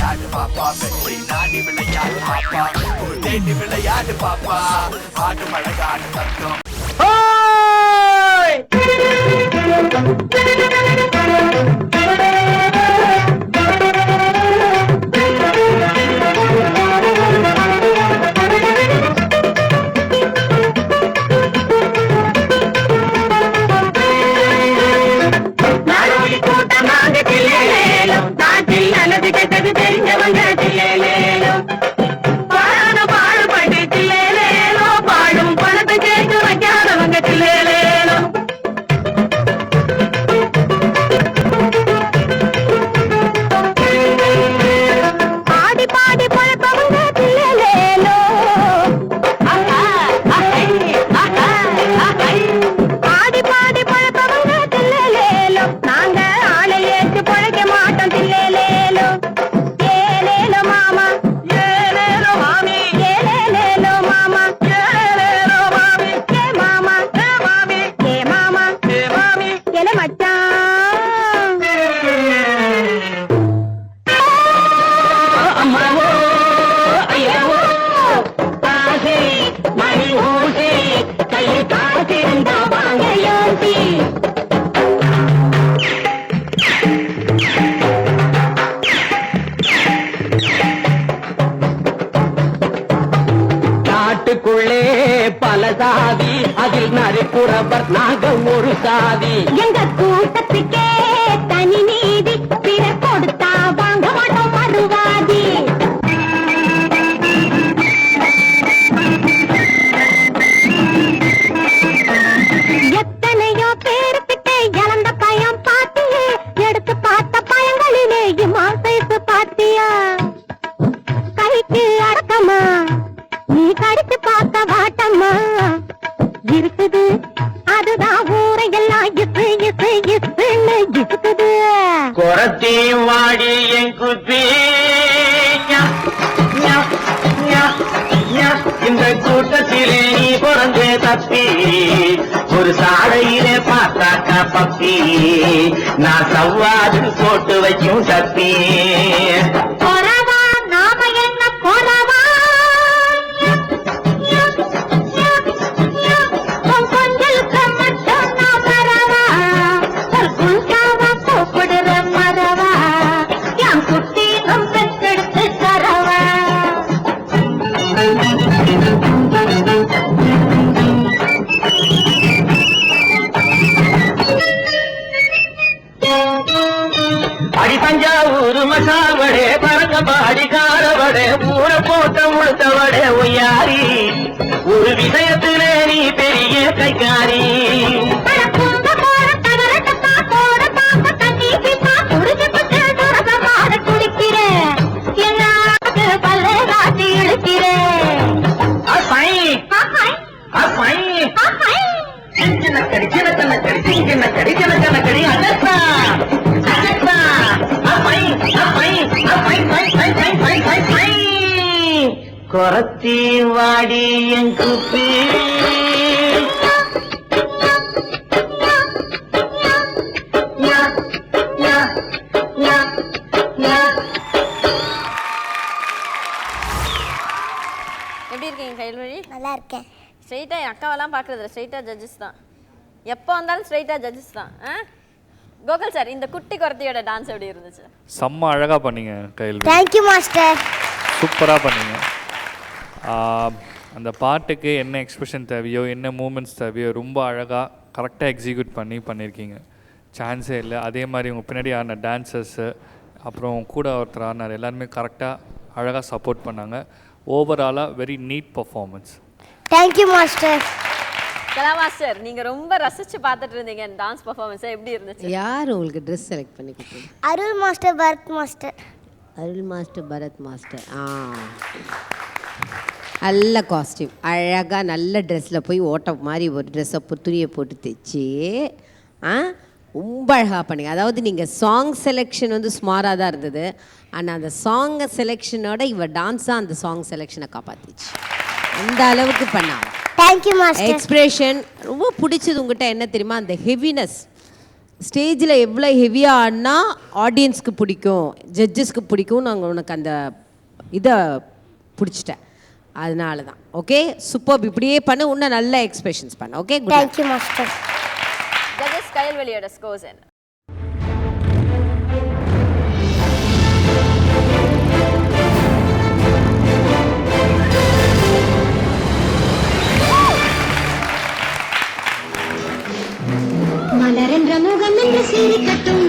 விளையாடு பாப்பா வெற்றி நாடி விளையாடு பாப்பா தேடி விளையாடு பாப்பா ஆடு மழகாடு தத்துவம் நாட்டுக்குள்ளே பல சாதி அதில் நரிப்புறவர் நாங்க ஒரு சாதி எங்க கூட்டத்துக்கே தனி நீதி பிற கொடுத்தா வாங்க மாட்டோம் மறுவாதி எத்தனையோ பேருக்கிட்ட இழந்த பயம் பாத்தியே எடுத்து பார்த்த பயங்களிலே மாசைப்பு பாத்தியா கைக்கு அடக்கமா நீ கடிச்சு பார்த்த வாட்டம்மா இருக்குது அதுதான் ஊரையெல்லாம் இசு இசு இசுன்னு இசுக்குது குரத்தி வாடி என் குத்தி இந்த கூட்டத்திலே நீ பிறந்து தப்பி ஒரு சாலையிலே பார்த்தாக்கா பப்பி நான் சவ்வாது போட்டு வைக்கும் தப்பி கொரவா நாம என்ன கொரவா கொஞ்சலுக்கு மட்டும் நான் வரவா ஒரு குண்டாவா கூப்பிடுற மரவா என் குட்டி ரொம்ப கெடுத்து தரவா அடி தஞ்சாவூர் மசாவடே பரங்கம்பாடி காரவடே ஊற போட்ட முழுத்தவடே ஒய்யாரி ஒரு விஷயத்திலே நீ பெரிய கைக்காரி குரத்தி வாடி என் குப்பி எப்படி இருக்கீங்க கைல்வழி? நல்லா இருக்கேன். ஸ்ட்ரைட்டா என் அக்காவெல்லாம் பார்க்குறது ஸ்ட்ரைட்டா ஜட்ஜஸ் தான். எப்போ வந்தாலும் ஸ்ட்ரைட்டா ஜட்ஜஸ் தான். கோகுல் சார், இந்த குட்டி குரத்தியோட டான்ஸ் எப்படி இருந்துச்சு? செம்ம அழகாக பண்ணீங்க கைல்வழி. Thank you master. சூப்பராக பண்ணீங்க. அந்த பாட்டுக்கு என்ன எக்ஸ்பிரஷன் தேவையோ என்ன மூமெண்ட்ஸ் தேவையோ ரொம்ப அழகாக கரெக்டாக எக்ஸிக்யூட் பண்ணியிருக்கீங்க. சான்ஸே இல்லை. அதே மாதிரி உங்கள் பின்னாடி ஆன டான்சர்ஸு அப்புறம் கூட ஒருத்தர் ஆனார் எல்லாருமே கரெக்டாக அழகாக சப்போர்ட் பண்ணாங்க. ஓவராலாக very neat performance. Thank you master. Kala master, நீங்க ரொம்ப ரசிச்சு பார்த்துட்டு இருந்தீங்க டான்ஸ் பர்ஃபார்மன்ஸ், எப்படி இருந்துச்சு? யார் உங்களுக்கு ட்ரெஸ் செலக்ட் பண்ணி கொடுத்தீங்க? அருள் மாஸ்டர், பரத் மாஸ்டர். அருள் மாஸ்டர், பரத் மாஸ்டர். நல்ல காஸ்டியூம், அழகாக நல்ல ட்ரெஸ்ஸில் போய் ஓட்ட மாதிரி ஒரு ட்ரெஸ்ஸை துணியை போட்டு தைச்சி ரொம்ப அழகாக பண்ணிங்க. அதாவது நீங்கள் சாங் செலெக்ஷன் வந்து சுமாராக தான் இருந்தது, ஆனால் அந்த சாங் செலெக்ஷனோட இவ டான்ஸாக அந்த சாங் செலெக்ஷனை காப்பாற்றிச்சு. அந்த அளவுக்கு பண்ணாங்க. Thank you master. எக்ஸ்பிரஷன் ரொம்ப பிடிச்சது உங்கள்கிட்ட என்ன தெரியுமா, அந்த ஹெவினஸ். ஸ்டேஜில் எவ்வளோ ஹெவியாக ஆடினா ஆடியன்ஸ்க்கு பிடிக்கும், ஜட்ஜஸ்க்கு பிடிக்கும். நாங்கள் உனக்கு அந்த இதை பிடிச்சிட்டேன், அதனால தான். Okay, super. இப்படியே பண்ண, இன்னும் நல்ல எக்ஸ்பிரஷன்ஸ் பண்ண. Okay, good. Thank you master. Judges கயல்வெளியோட ஸ்கோர்ஸ் என்ன? மலரென்ற முகம் என்று சிரிக்கட்டும்,